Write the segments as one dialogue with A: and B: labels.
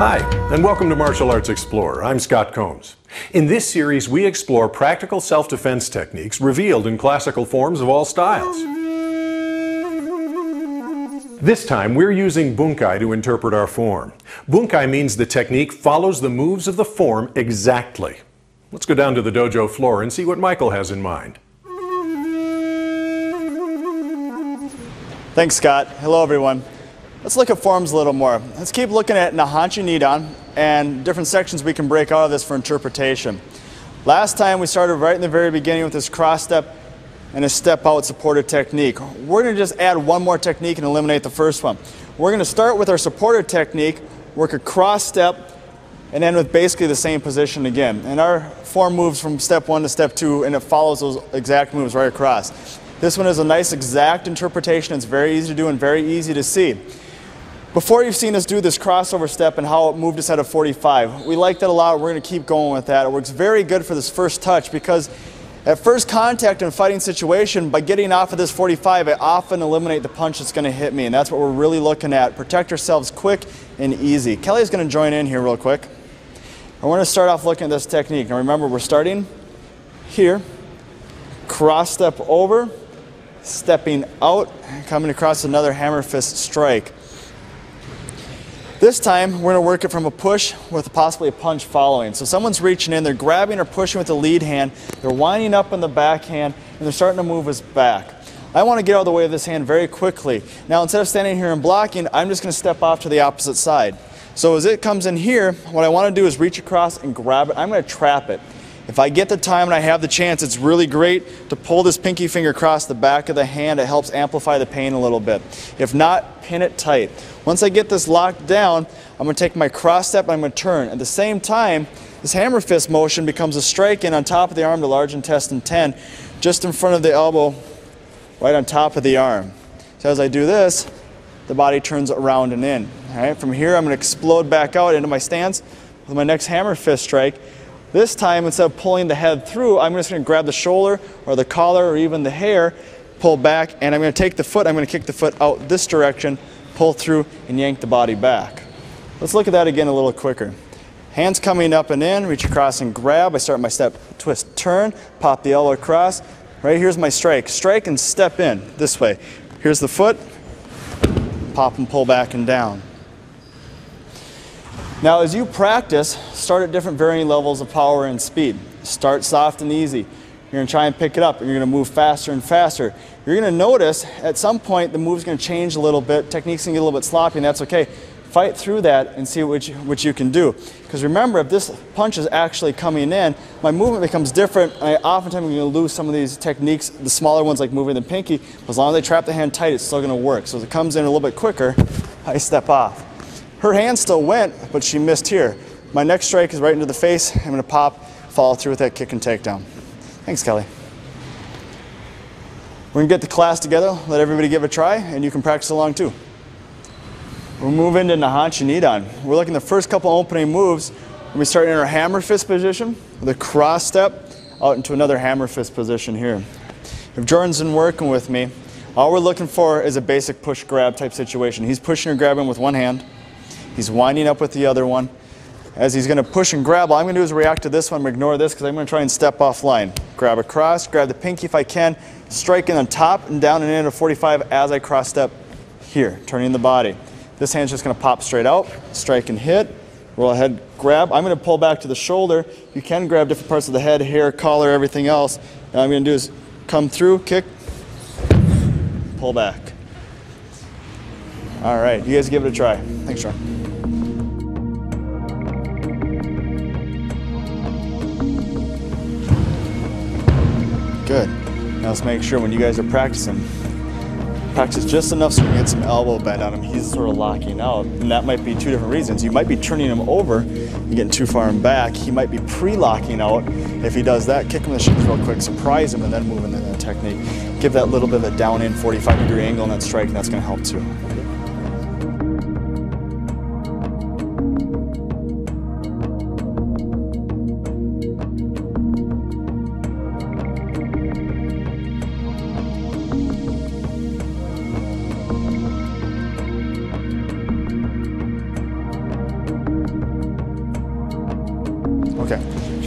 A: Hi, and welcome to Martial Arts Explorer. I'm Scott Combs. In this series, we explore practical self-defense techniques revealed in classical forms of all styles. This time, we're using Bunkai to interpret our form. Bunkai means the technique follows the moves of the form exactly. Let's go down to the dojo floor and see what Michael has in mind.
B: Thanks, Scott. Hello, everyone. Let's look at forms a little more. Let's keep looking at Nahanchi Nidan and different sections we can break out of this for interpretation. Last time we started right in the very beginning with this cross step and a step out supported technique. We're going to just add one more technique and eliminate the first one. We're going to start with our supported technique, work a cross step, and end with basically the same position again. And our form moves from step 1 to step 2, and it follows those exact moves right across. This one is a nice exact interpretation. It's very easy to do and very easy to see. Before you've seen us do this crossover step and how it moved us out of 45, we like that a lot. We're going to keep going with that. It works very good for this first touch because at first contact in a fighting situation, by getting off of this 45, I often eliminate the punch that's going to hit me, and that's what we're really looking at. Protect ourselves quick and easy. Kelly's going to join in here real quick. I want to start off looking at this technique. Now remember, we're starting here, cross step over, stepping out, coming across another hammer fist strike. This time, we're going to work it from a push with possibly a punch following. So someone's reaching in, they're grabbing or pushing with the lead hand, they're winding up in the backhand, and they're starting to move us back. I want to get out of the way of this hand very quickly. Now, instead of standing here and blocking, I'm just going to step off to the opposite side. So as it comes in here, what I want to do is reach across and grab it. I'm going to trap it. If I get the time and I have the chance, it's really great to pull this pinky finger across the back of the hand. It helps amplify the pain a little bit. If not, pin it tight. Once I get this locked down, I'm going to take my cross step and I'm going to turn. At the same time, this hammer fist motion becomes a strike in on top of the arm to large intestine 10, just in front of the elbow, right on top of the arm. So as I do this, the body turns around and in. All right, from here, I'm going to explode back out into my stance with my next hammer fist strike. This time, instead of pulling the head through, I'm just going to grab the shoulder or the collar or even the hair, pull back, and I'm going to take the foot, I'm going to kick the foot out this direction, pull through, and yank the body back. Let's look at that again a little quicker. Hands coming up and in, reach across and grab. I start my step, twist, turn, pop the elbow across. Right here's my strike. Strike and step in this way. Here's the foot, pop and pull back and down. Now as you practice, start at different varying levels of power and speed. Start soft and easy. You're going to try and pick it up, and you're going to move faster and faster. You're going to notice at some point the move's going to change a little bit, technique's going to get a little bit sloppy, and that's okay. Fight through that and see what you can do. Because remember, if this punch is actually coming in, my movement becomes different, and I oftentimes am going to lose some of these techniques, the smaller ones like moving the pinky, but as long as I trap the hand tight, it's still going to work. So as it comes in a little bit quicker, I step off. Her hand still went, but she missed here. My next strike is right into the face. I'm going to pop, follow through with that kick and takedown. Thanks, Kelly. We're going to get the class together, let everybody give it a try, and you can practice along too. We'll move into Nahanchi Nidan. We're looking at the first couple opening moves. We start in our hammer fist position with a cross step out into another hammer fist position here. If Jordan's been working with me, all we're looking for is a basic push grab type situation. He's pushing or grabbing with one hand. He's winding up with the other one. As he's going to push and grab, all I'm going to do is react to this one, ignore this because I'm going to try and step offline. Grab across, grab the pinky if I can, striking on top and down and into 45 as I cross step here, turning the body. This hand's just going to pop straight out, strike and hit, roll ahead, grab. I'm going to pull back to the shoulder. You can grab different parts of the head, hair, collar, everything else. And all I'm going to do is come through, kick, pull back. All right, you guys give it a try. Thanks, Sean. Good. Now let's make sure when you guys are practicing, practice just enough so you can get some elbow bend on him. He's sort of locking out, and that might be two different reasons. You might be turning him over and getting too far in back. He might be pre-locking out. If he does that, kick him in the shins real quick, surprise him, and then move into that technique. Give that little bit of a down-in 45-degree angle on that strike, and that's going to help too.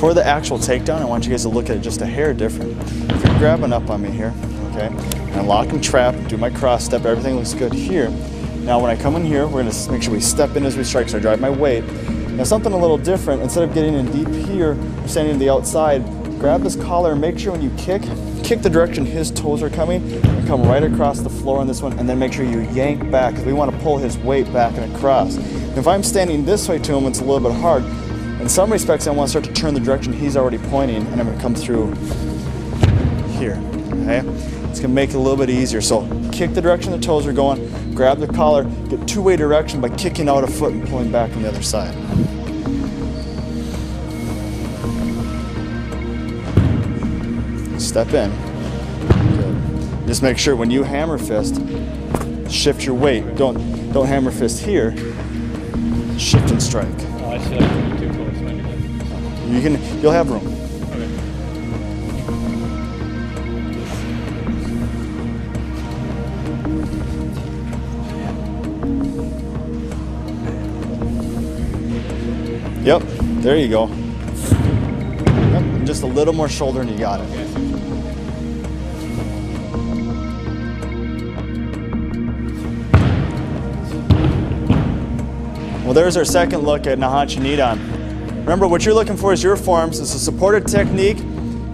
B: For the actual takedown, I want you guys to look at it just a hair different. If you're grabbing up on me here, okay, and I lock and trap, do my cross step, everything looks good here. Now when I come in here, we're going to make sure we step in as we strike, so I drive my weight. Now something a little different, instead of getting in deep here, you're standing to the outside, grab this collar and make sure when you kick the direction his toes are coming, and come right across the floor on this one, and then make sure you yank back, because we want to pull his weight back and across. And if I'm standing this way to him, it's a little bit hard. In some respects, I want to start to turn the direction he's already pointing, and I'm going to come through here, okay? It's going to make it a little bit easier. So kick the direction the toes are going, grab the collar, get two-way direction by kicking out a foot and pulling back on the other side. Step in. Good. Just make sure when you hammer fist, shift your weight. Don't hammer fist here. Shift and strike.
C: Oh, I see. Like too close.
B: You'll have room. Yep, there you go. Yep, and just a little more shoulder and you got it. Well, there's our second look at Nahonchi Nidan. Remember, what you're looking for is your forms. It's a supported technique,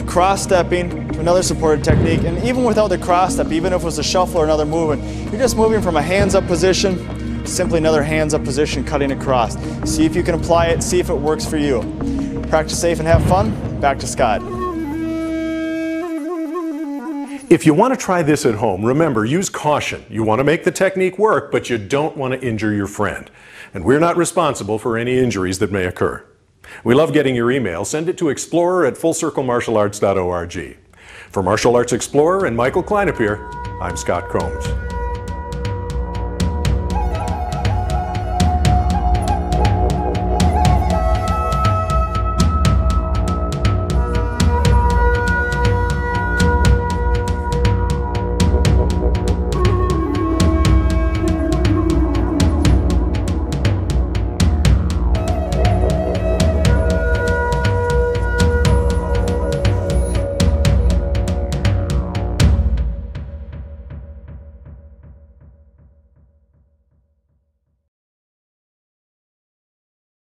B: cross-stepping to another supported technique, and even without the cross-step, even if it was a shuffle or another movement, you're just moving from a hands-up position, simply another hands-up position, cutting across. See if you can apply it, see if it works for you. Practice safe and have fun. Back to Scott.
A: If you want to try this at home, remember, use caution. You want to make the technique work, but you don't want to injure your friend. And we're not responsible for any injuries that may occur. We love getting your email. Send it to explorer@fullcirclemartialarts.org. For Martial Arts Explorer and Michael Kleinepeer, I'm Scott Combs.